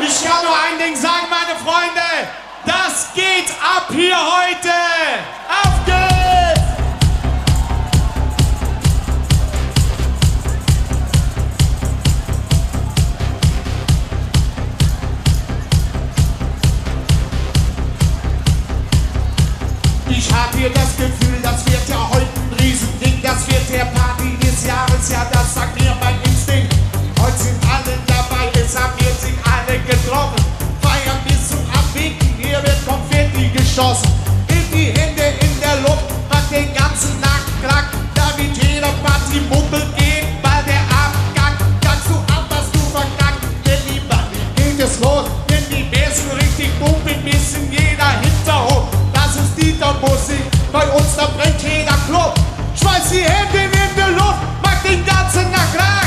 Ich kann nur ein Ding sagen, meine Freunde. Das geht ab hier heute. Auf geht's! Ich hab hier das Gefühl, das wird ja heute ein Riesending. Das wird der Party des Jahres, ja, das sagt mir mein Instinkt. Heute sind alle dabei, es haben wir sich alle getroffen. Feiern bis zum Abwinken, hier wird Konfetti geschossen. In die Hände in der Luft, macht den ganzen Nachtklack. Da wird jeder Partymumpel geht, weil der Abgang. Kannst du ab, was du verkackt, denn die Party geht es los. Wenn die Besten richtig pumpen, bis in jeder Hinterhof. Das ist Dieter-Musik, bei uns da brennt jeder Club. Schmeiß die Hände in die Luft, macht den ganzen Nachtklack.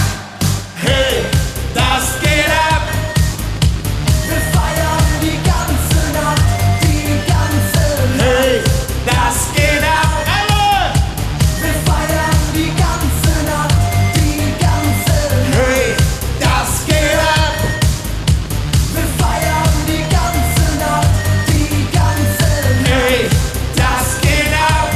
Hey, das geht ab. Wir feiern die ganze Nacht, die ganze Nacht. Hey, das geht ab. Alle. Wir feiern die ganze Nacht, die ganze Nacht. Hey, das geht ab. Wir feiern die ganze Nacht, die ganze Nacht. Hey, das geht ab.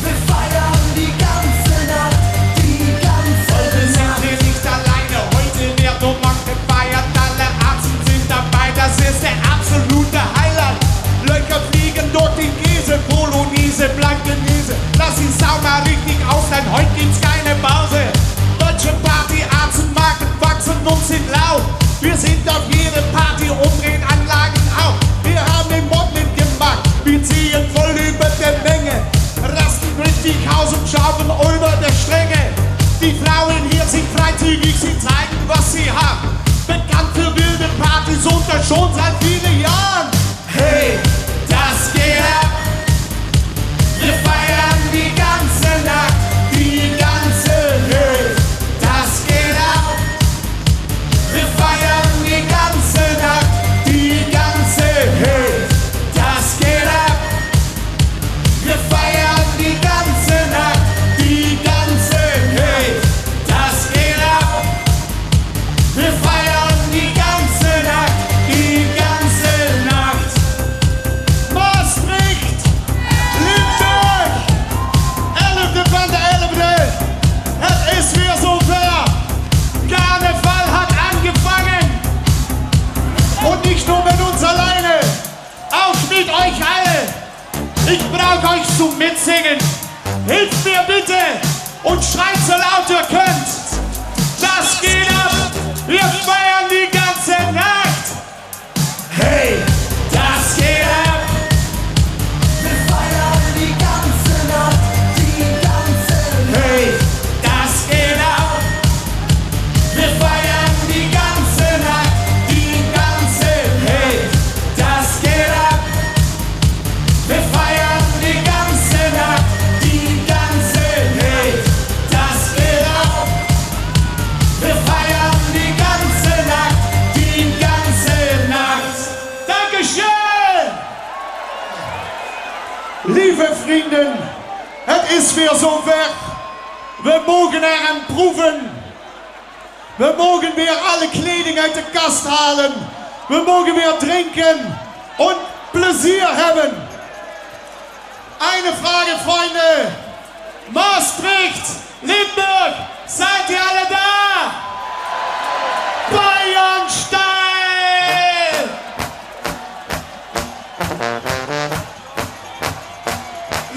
Wir feiern die ganze Nacht, die ganze Heute sind Nacht. wir nicht alleine. Heute wird nur noch gefeiert. Alle Arzten sind dabei. Das ist der absolute Highlight. Löcher fliegen durch den Käse. Polonaise, Blankenese. Lass die Sau mal richtig ausleihen. Heute gibt's keine Pause. Deutsche Partyarzten, Marken wachsen und sind laut. Wir sind auf jede Party, umdrehen Anlagen auf. Wir haben den Mod mitgemacht. Wir ziehen voll über der Menge. Rasten richtig aus und schauen über der Stränge. Die Frauen hier sind freizügig, sie zeigen, was sie haben. Bekannt für wilde Partys und das schon seit vielen Jahren. Hey, das geht ab. Wir feiern die ganze Nacht, die ganze Nacht. Das geht ab. Wir feiern die ganze Nacht, die ganze Nacht. Das geht ab. Wir feiern die ganze Nacht, die ganze Nacht. Das geht ab. Wir feiern die ganze Nacht, die ganze Nacht. Maastricht, Limburg, 11. van de 11e. Het is weer zover. Karneval hat angefangen. Und nicht nur mit uns alleine, auch mit euch alle. Ich brauche euch zum Mitsingen. Hilft mir bitte und schreit so laut ihr könnt. Das geht ab. Wir feiern die ganze Nacht. Hey, das geht ab. Wir feiern die ganze Nacht, die ganze Nacht. Hey, das geht ab. Wir feiern die ganze Nacht, die ganze. Hey, das geht ab. Wir feiern die ganze Nacht, die ganze. Hey, das geht ab. Wir feiern die ganze Nacht, die ganze Nacht. Dankeschön! Lieve vrienden, het is weer zover. We mogen eraan proeven. We mogen weer alle kleding uit de kast halen. We mogen weer drinken und Plezier haben. Eine Frage, Freunde. Maastricht, Limburg, seid ihr alle da? Bayern steil!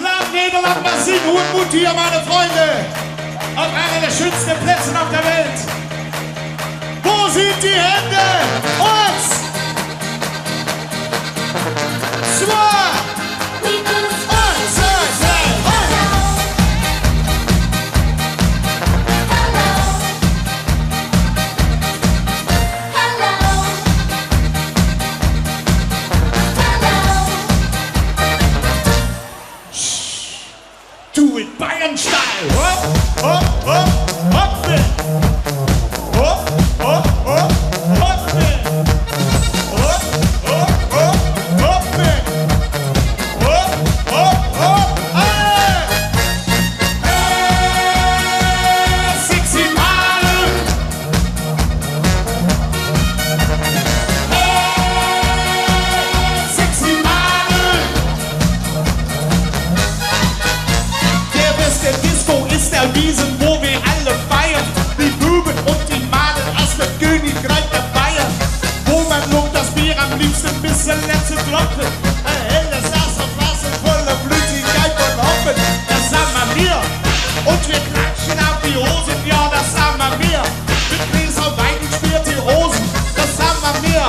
Laat Nederland mal zien hoe het moet hier, meine Freunde. Auf einer der schönsten Plätze auf der Welt. Wo sind die Hände? Eins, zwei, eins, zwei, drei, do it Bayern style. Hopp, hopp, hopp, hopp. Hopp, hopp, hopp, hopp. Wiesen, wo wir alle feiern. Die Buben und die Maden aus dem Königreich der Bayern. Wo man lobt das Bier am liebsten bis zum letzten Tropfen. Ein helles Wasser voller Flüssigkeit und Hoffen. Das haben wir. Und wir klatschen auf die Hosen, ja, das haben wir. Mit Gläser Wein spielt die Rosen, das haben wir.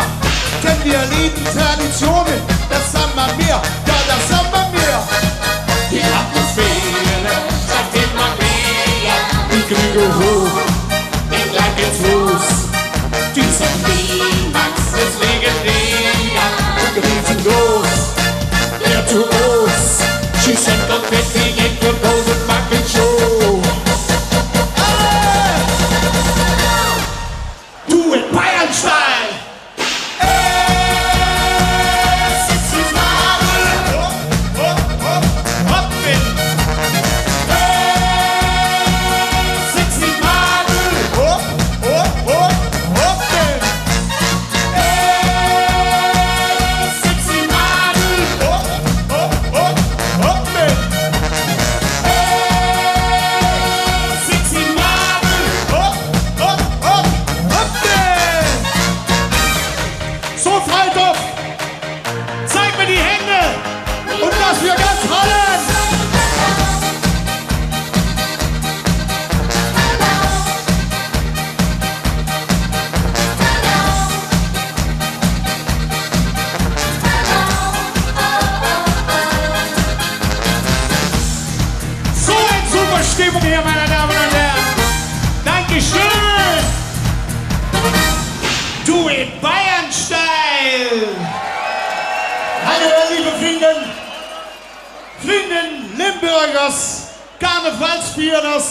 Denn wir lieben Traditionen, das haben wir. Ja, das haben wir. Die Atmosphäre sagt immer mehr. Die Krüge hoch, den Leib jetzt los. Dieser Klimax ist legendär und riesengroß. Der Touros schießt ein Konfetti in für Rosenbacken-Show. Du in Bayern-Style! Sexy Madel! Hoppin! Sexy Madel! Hoppin! Sexy Madel! Hoppin! Sexy Madel! Hoppin! So, Freitag! Zeig mir die Hände! Und das für ganz Holland! So eine super Stimmung hier, meine Damen und Herren! Dankeschön! Du in Bayern-Style! Hallo, liebe Vrienden Limburgers, Karnevalsvierders.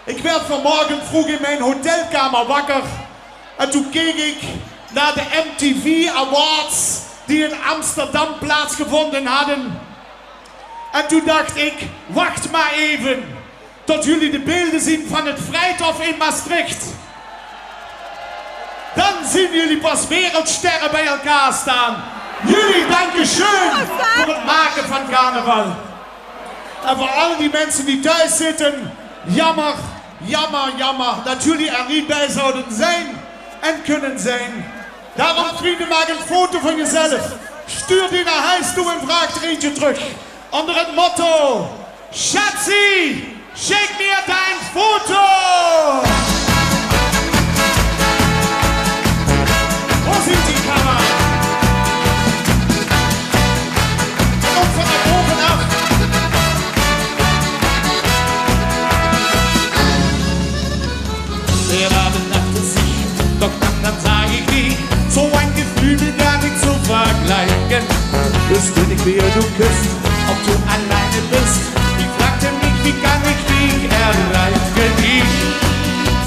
Ik werd vanmorgen vroeg in mijn hotelkamer wakker. En toen keek ik naar de MTV Awards die in Amsterdam plaatsgevonden hadden. En toen dacht ik, wacht maar even tot jullie de beelden zien van het Vrijthof in Maastricht. Dan zien jullie pas wereldsterren bij elkaar staan. Jullie, dankeschön voor het maken van carnaval. En voor al die mensen die thuis zitten, jammer, jammer, jammer dat jullie er niet bij zouden zijn en kunnen zijn. Daarom, vrienden, maak een foto van jezelf. Stuur die naar huis toe en vraag er eentje terug. Onder het motto, Schatzi, schenk mir dein Foto! Wo sind die Kamera? Und von da oben ab. Der Abend dachte sich, doch dann sag ich nie, so ein Gefühl gar nicht zu vergleichen. Wüsste nicht, wer du küsst, ob du alleine bist. Ich fragte mich, wie kann ich dich erreichen? Ich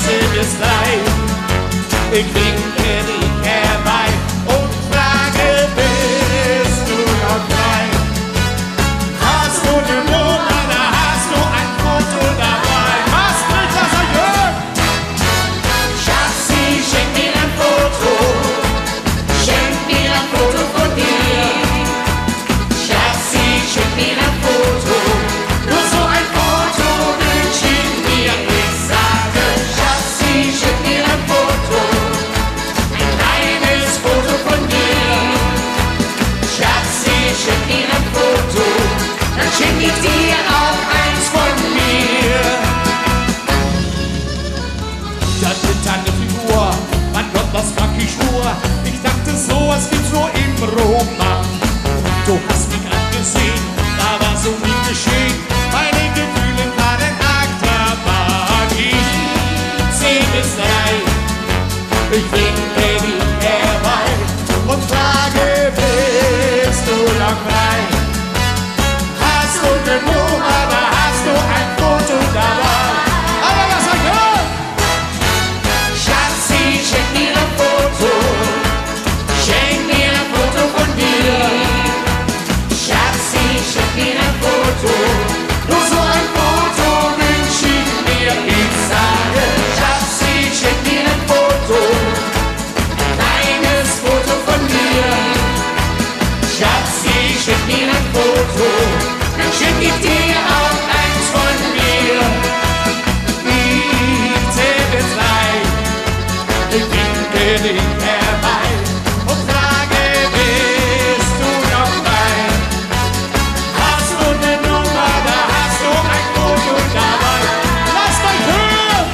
seh es leid, ich winke dich herbei und frage, bist du noch frei? Hast du eine Nummer, da hast du ein Foto dabei? Was will das erhöhen? Schatzi, schenk mir ein Foto. Schenk mir ein Foto von dir. Schatzi, schenk mir ein Foto. Nur so ein Foto wünsch ich mir. Ich sage, Schatzi, schenk mir ein Foto. Ein kleines Foto von dir. Schatzi, schenk mir ein Foto. Dann schenk ich dir auch eins von mir. Das ist eine Figur, mein Gott, was frag ich nur? Ich dachte, sowas gibt's nur im Roman. Du hast mich angesehen, da war so nie geschehen. Meine Gefühle waren Achterbahn. Ich seh es leid, ich winke dich herbei und frage, bist du noch frei? Hast du eine Nummer, da hast du ein Foto dabei? Aber was sag ich? Schatzi, schenk mir ein Foto. Schenk mir ein Foto von dir. Schatzi, schenk mir ein Foto. Nur so ein Foto wünsch ich mir. Ich sage, Schatzi, schenk mir ein Foto. Ich winke dich herbei und frage, bist du noch bei? Hast du eine Nummer, da hast du ein Foto dabei. Lasst euch hören!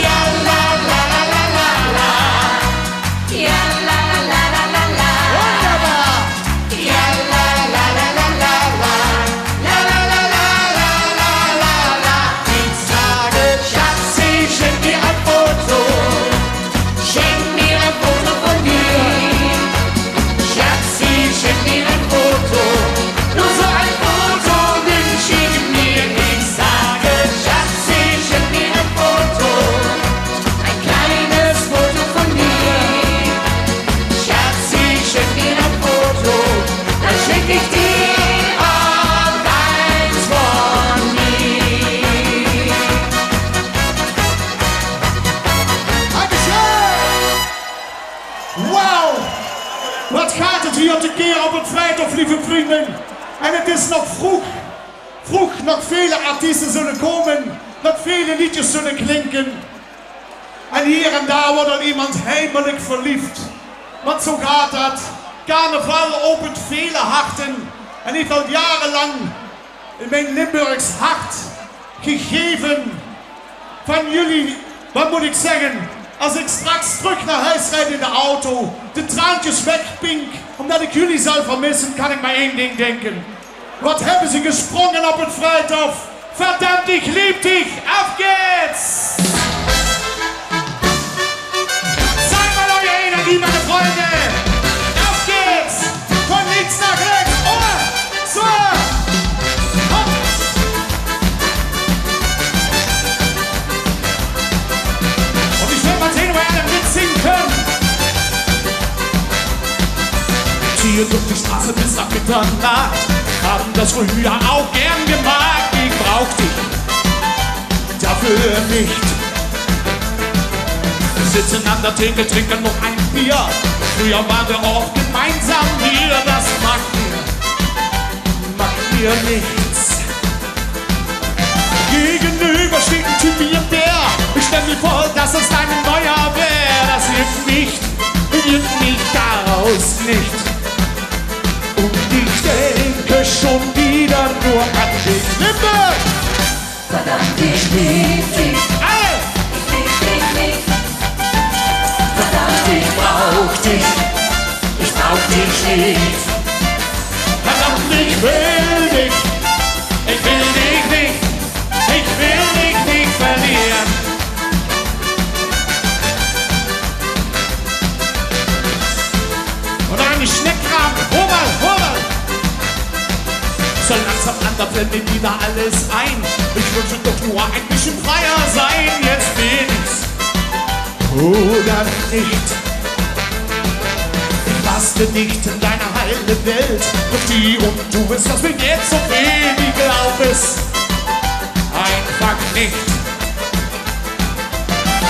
Ja, la, la, la, la, la, la. Ja, la, la, la, la, la, la. Wunderbar! Ja, la, la, la, la, la, la. La, la, la, la, la, la, la, la. Ich sage, Schatzi, schenk mir ein Foto. Schenk mir ein Foto von dir. Schatzi, schenk mir ein Foto. Nur so ein Foto wünsch ich mir. Ich sage, Schatzi, schenk mir ein Foto. Ein kleines Foto von mir. Schatzi, schenk mir ein Foto. Dann schenk ich dir auch eins von mir. Dankeschön! Wow! Wat gaat het hier te keer op het vrijdag, lieve vrienden? En het is nog vroeg. Vroeg, nog vele artiesten zullen komen. Nog vele liedjes zullen klinken. En hier en daar wordt al iemand heimelijk verliefd. Want zo gaat dat. Carnaval opent vele harten. En heeft al jarenlang in mijn Limburgs hart gegeven. Van jullie, wat moet ik zeggen? Als ik straks terug naar huis rijd in de auto, de traantjes wegpink, omdat ik jullie zal vermissen, kan ik maar één ding denken. Wat hebben ze gesprongen op het Vrijthof? Verdammt, ich lieb dich! Auf geht's! Zeig mal eure Energie, meine Freunde! Auf geht's! Von links nach rechts! Oh! So! Hopp! Und ich will mal sehen, wo ihr mitsingen könnt. Ziehe durch die Straße bis nach Mitternacht. Haben das früher auch gern gemacht. Ich brauch dich dafür nicht. Wir sitzen an der Theke, trinken noch ein Bier. Früher waren wir oft gemeinsam hier. Das macht mir nichts. Gegenüber steht ein Typ wie ein Bär. Ich stell mir vor, dass es ein neuer wär. Das hilft mich daraus nicht. Und ich denke schon wieder nur an dich. Limburg! Verdammt, ich lieb dich. Alle! Ich lieb dich nicht. Verdammt, ich brauch dich. Ich brauch dich nicht. Verdammt, ich will dich. Ich will dich nicht. Ich will dich nicht verlieren. Und eine Schneckkram. Hol mal. So langsam fällt mir wieder alles ein. Ich wünsche doch nur ein bisschen freier sein. Jetzt bin ich's. Oder nicht. Ich passte nicht in deine heile Welt. Doch die und du bist, das mir jetzt so fehlt. Ich glaub es einfach nicht.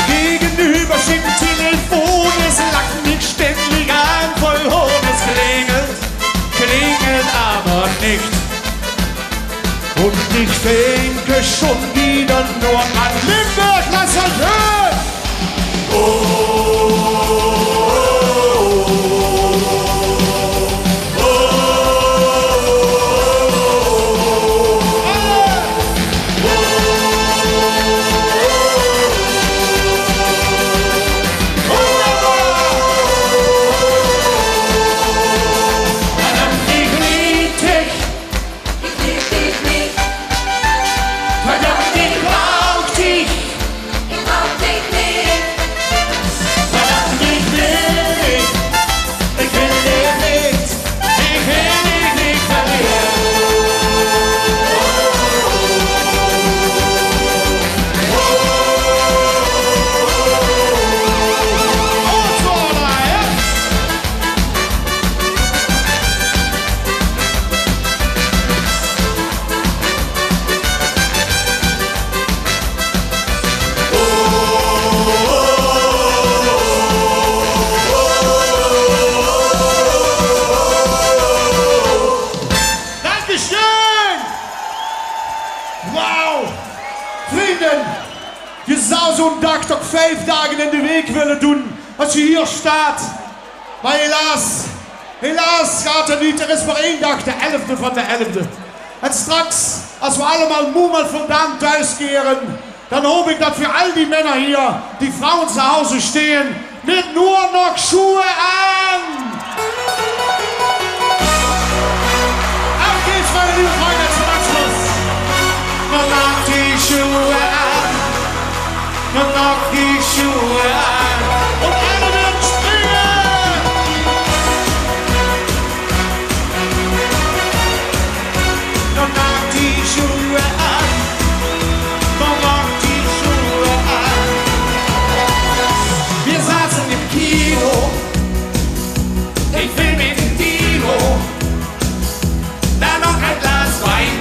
Gegenüber steht ein Telefon. Es lacht mich ständig an, voll hoch. Es klingelt aber nicht. Und ich denke schon wieder nur an Limburg, lass euch hören! zou zo'n dag toch 5 dagen in de week willen doen als je hier staat. Maar helaas gaat het niet. Er is maar 1 dag, de 11e van de 11e. En straks, als we allemaal moe en voldaan thuiskeren, dan hoop ik dat für all die Männer hier, die Frauen zu Hause stehen, mit nur noch Schuhe an. Auf geht's, meine lieben Freunde, zum Abschluss. Nur noch die Schuhe an. Nur noch die Schuhe an. Und alle werden springen. Nur noch die Schuhe an. Nur noch die Schuhe an. Wir saßen im Kino. Ich will mit dem Dino. Dann noch ein Glas Wein.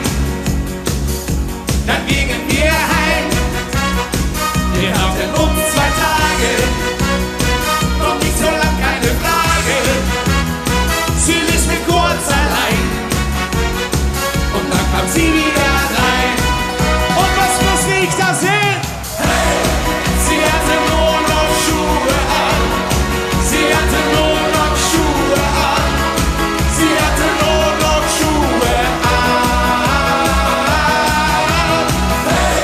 Dann gingen wir heim. Wir hatten uns 2 Tage, noch nicht so lang, keine Frage. Sie ließ mich kurz allein und dann kam sie wieder rein. Und was musste ich da sehen? Hey, sie hatte nur noch Schuhe an. Sie hatte nur noch Schuhe an. Sie hatte nur noch Schuhe an. Hey,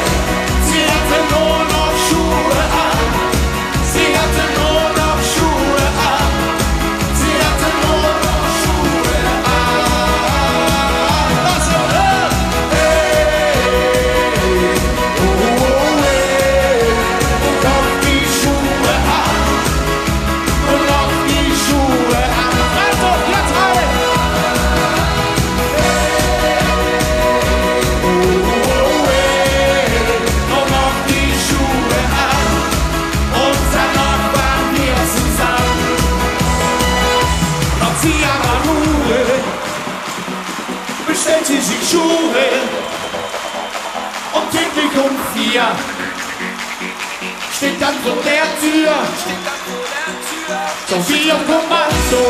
sie hatte nur noch Schuhe an. Sie hatte nur noch Schuhe an. Sie hatte nur noch Schuhe an. Was hey, oh, hey. Und noch die Schuhe an. Und noch die Schuhe an. Also, jetzt alle. Und noch die Schuhe an. Und danach waren wir zusammen. Doch sie aber Ruhe, bestellte sich Schuhe. Und täglich um 4 steht dann vor der Tür. So wie auf Kommando.